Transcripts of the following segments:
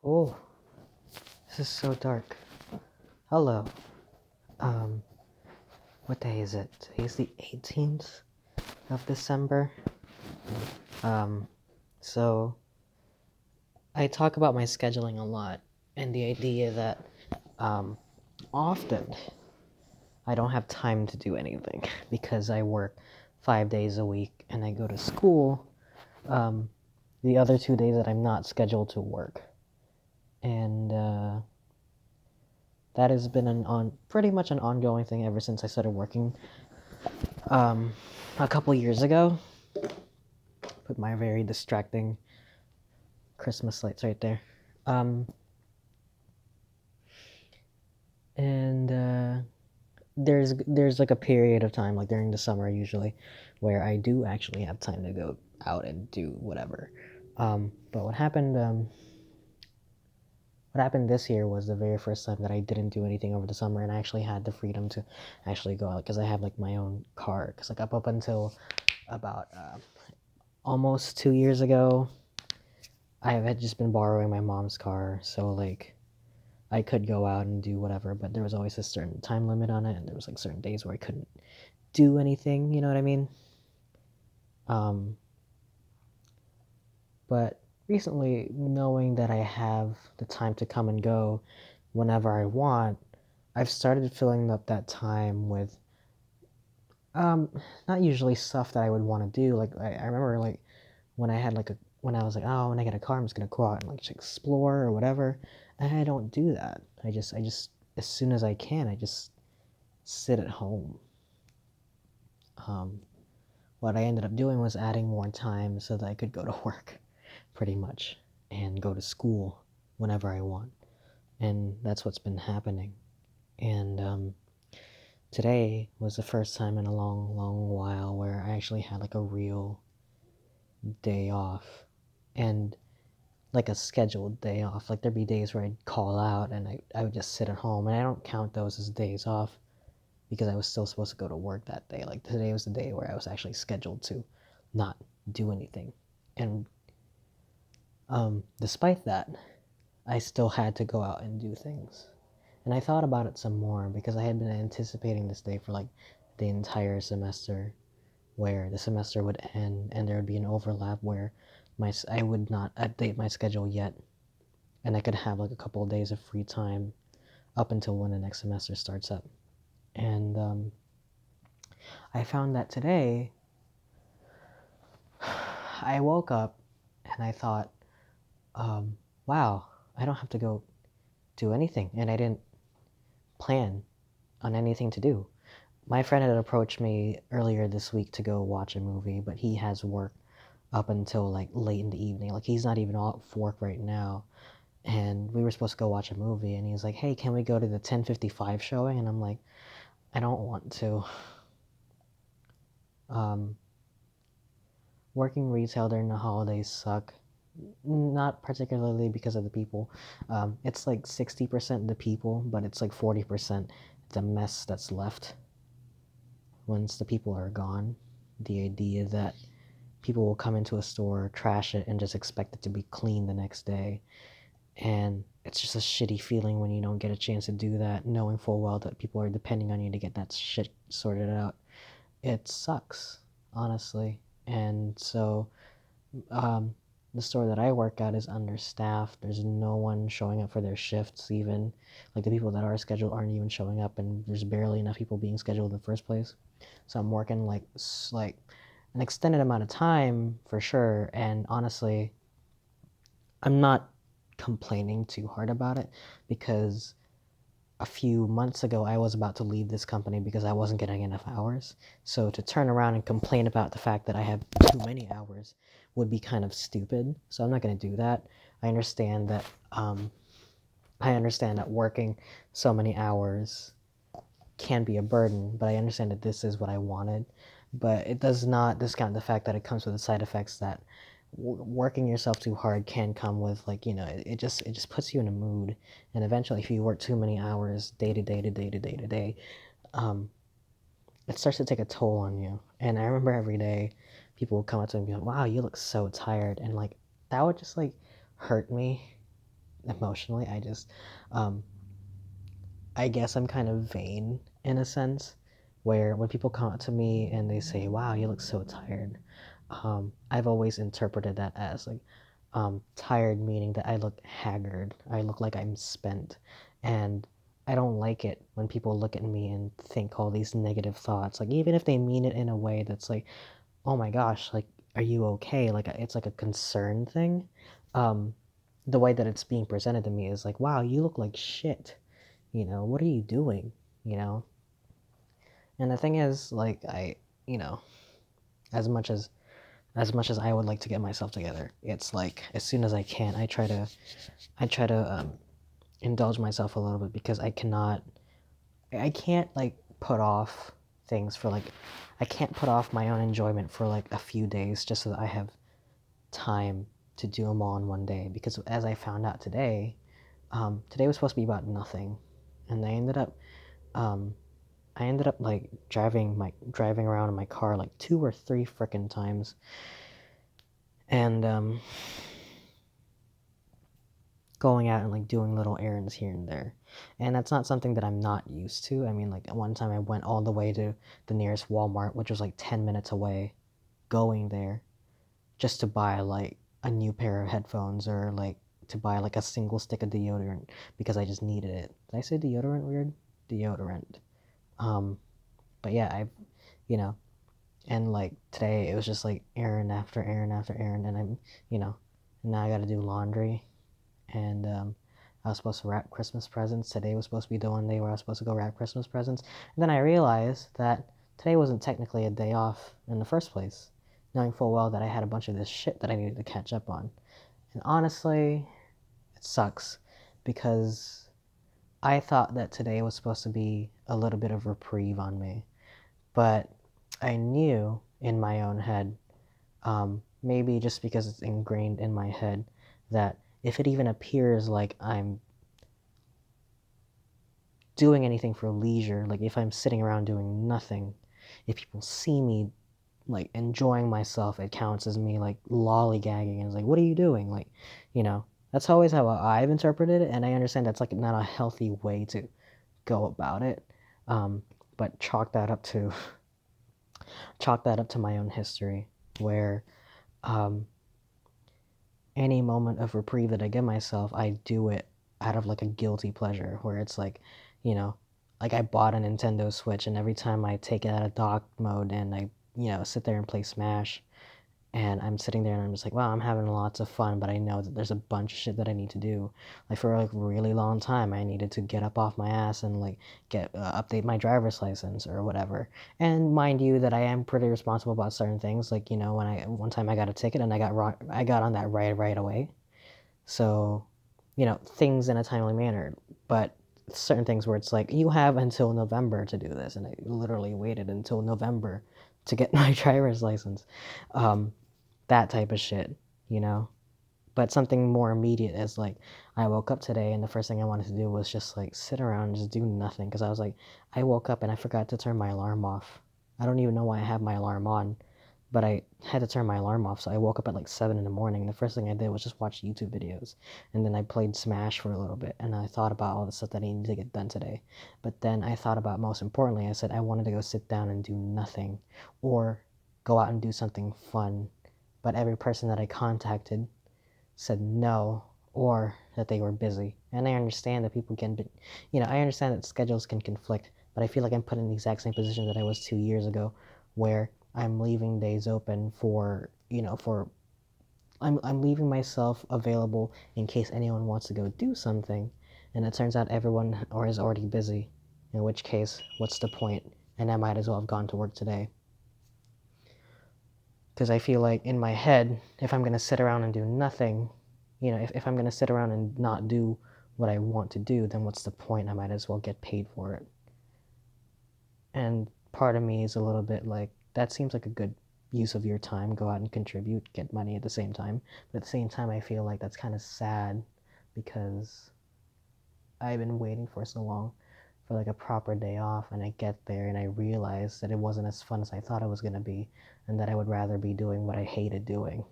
Oh, this is so dark. Hello. Um, what day is it? Today's the 18th of December. Um, so I talk about my scheduling a lot and the idea that um, often I don't have time to do anything because I work 5 days a week and I go to school um, the other 2 days that I'm not scheduled to work. And that has been pretty much an ongoing thing ever since I started working um, a couple years ago. Put my very distracting Christmas lights right there. Um, and there's like a period of time, like during the summer usually, where I do actually have time to go out and do whatever. But what happened this year was the very first time that I didn't do anything over the summer, and I actually had the freedom to actually go out because I have like my own car. Because like up until about almost 2 years ago, I had just been borrowing my mom's car, so like I could go out and do whatever, but there was always a certain time limit on it, and there was like certain days where I couldn't do anything. You know what I mean? Um, but recently, knowing that I have the time to come and go whenever I want, I've started filling up that time with um, not usually stuff that I would want to do. Like I remember like when I had like a when I was like, oh, when I get a car, I'm just gonna go out and like just explore or whatever. And I don't do that. I just as soon as I can, I just sit at home. Um, what I ended up doing was adding more time so that I could go to work, pretty much, and go to school whenever I want. And that's what's been happening. And today was the first time in a long, long while where I actually had like a real day off. And like a scheduled day off. Like there'd be days where I'd call out and I would just sit at home. And I don't count those as days off because I was still supposed to go to work that day. Like today was the day where I was actually scheduled to not do anything. And despite that, I still had to go out and do things. And I thought about it some more because I had been anticipating this day for like the entire semester, where the semester would end and there would be an overlap where I would not update my schedule yet, and I could have like a couple of days of free time up until when the next semester starts up. And I found that today I woke up and I thought, wow, I don't have to go do anything. And I didn't plan on anything to do. My friend had approached me earlier this week to go watch a movie, but he has work up until like late in the evening. Like he's not even off work right now. And we were supposed to go watch a movie, and he's like, "Hey, can we go to the 10:55 showing?" And I'm like, "I don't want to." Um, Working retail during the holidays suck. Not particularly because of the people. It's like 60% the people, but it's like 40% the mess that's left once the people are gone. The idea that people will come into a store, trash it, and just expect it to be clean the next day. And it's just a shitty feeling when you don't get a chance to do that, knowing full well that people are depending on you to get that shit sorted out. It sucks, honestly. And so um, the store that I work at is understaffed. There's no one showing up for their shifts, even. Like the people that are scheduled aren't even showing up, and there's barely enough people being scheduled in the first place. So I'm working like an extended amount of time for sure. And honestly, I'm not complaining too hard about it because a few months ago I was about to leave this company because I wasn't getting enough hours. So to turn around and complain about the fact that I have too many hours would be kind of stupid. So I'm not going to do that. I understand that I understand that working so many hours can be a burden, but I understand that this is what I wanted. But it does not discount the fact that it comes with the side effects that working yourself too hard can come with. Like, it just puts you in a mood, and eventually if you work too many hours day to day to day to day to day, um it starts to take a toll on you. And I remember every day people would come up to me and be like, wow, you look so tired, and like that would just like hurt me emotionally. Um, I guess I'm kind of vain in a sense, where when people come up to me and they say, "Wow, you look so tired," I've always interpreted that as like tired, meaning that I look haggard, I look like I'm spent, and I don't like it when people look at me and think all these negative thoughts. Like even if they mean it in a way that's like, "Oh my gosh, like, are you okay?" Like it's like a concern thing. Um, the way that it's being presented to me is like, "Wow, you look like shit." What are you doing? You know? And the thing is, like, as much as I would like to get myself together, it's like as soon as I can, I try to indulge myself a little bit because I can't like put off things for like, I can't put off my own enjoyment for like a few days just so that I have time to do them all in one day. Because as I found out today, today was supposed to be about nothing, and um, I ended up like driving around in my car like two or three frickin' times, and going out and like doing little errands here and there. And that's not something that I'm not used to. I mean, like one time I went all the way to the nearest Walmart, which was like 10 minutes away, going there just to buy like a new pair of headphones or like to buy like a single stick of deodorant because I just needed it. Did I say deodorant weird? Deodorant. Um, but yeah, you know, and like today it was just like errand after errand after errand, and you know, now I got to do laundry, and I was supposed to wrap Christmas presents. Today was supposed to be the one day where I was supposed to go wrap Christmas presents, and then I realized that today wasn't technically a day off in the first place, knowing full well that I had a bunch of this shit that I needed to catch up on. And honestly, it sucks because I thought that today was supposed to be a little bit of reprieve on me, but I knew in my own head, maybe just because it's ingrained in my head, that if it even appears like I'm doing anything for leisure, like if I'm sitting around doing nothing, if people see me like enjoying myself, it counts as me like lollygagging and it's like, what are you doing? Like, you know, that's always how I've interpreted it, and I understand that's like not a healthy way to go about it. Um, but chalk that up to my own history, where um, any moment of reprieve that I give myself, I do it out of like a guilty pleasure where it's like, you know, like I bought a Nintendo Switch and every time I take it out of dock mode and I, sit there and play Smash, and I'm sitting there and I'm just like, wow, I'm having lots of fun, but I know that there's a bunch of shit that I need to do. Like for like a really long time, I needed to get up off my ass and like get update my driver's license or whatever. And mind you, that I am pretty responsible about certain things. Like when one time I got a ticket and I got on that right away. So things in a timely manner. But certain things where it's like you have until November to do this, and I literally waited until November to get my driver's license. Um, that type of shit, you know? But something more immediate is like, I woke up today and the first thing I wanted to do was just like sit around and just do nothing. Because I was like, I woke up and I forgot to turn my alarm off. I don't even know why I have my alarm on, but I had to turn my alarm off. So I woke up at like 7 in the morning. And the first thing I did was just watch YouTube videos. And then I played Smash for a little bit. And I thought about all the stuff that I needed to get done today. But then I thought about, most importantly, I said I wanted to go sit down and do nothing or go out and do something fun, but every person that I contacted said no or that they were busy. And I understand that people can, I understand that schedules can conflict, but I feel like I'm put in the exact same position that I was 2 years ago, where I'm leaving days open for, I'm leaving myself available in case anyone wants to go do something, and it turns out everyone or is already busy, in which case, what's the point? And I might as well have gone to work today. Because I feel like in my head, if I'm going to sit around and do nothing, if I'm going to sit around and not do what I want to do, then what's the point? I might as well get paid for it. And part of me is a little bit like, that seems like a good use of your time. Go out and contribute, get money at the same time. But at the same time, I feel like that's kind of sad because I've been waiting for so long for like a proper day off, and I get there and I realize that it wasn't as fun as I thought it was going to be, and that I would rather be doing what I hated doing.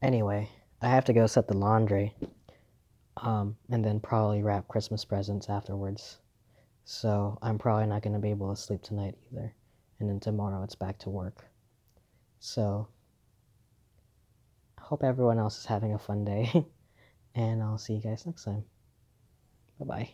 Anyway, I have to go set the laundry, and then probably wrap Christmas presents afterwards. So I'm probably not going to be able to sleep tonight either. And then tomorrow it's back to work. So I hope everyone else is having a fun day. And I'll see you guys next time. Bye bye.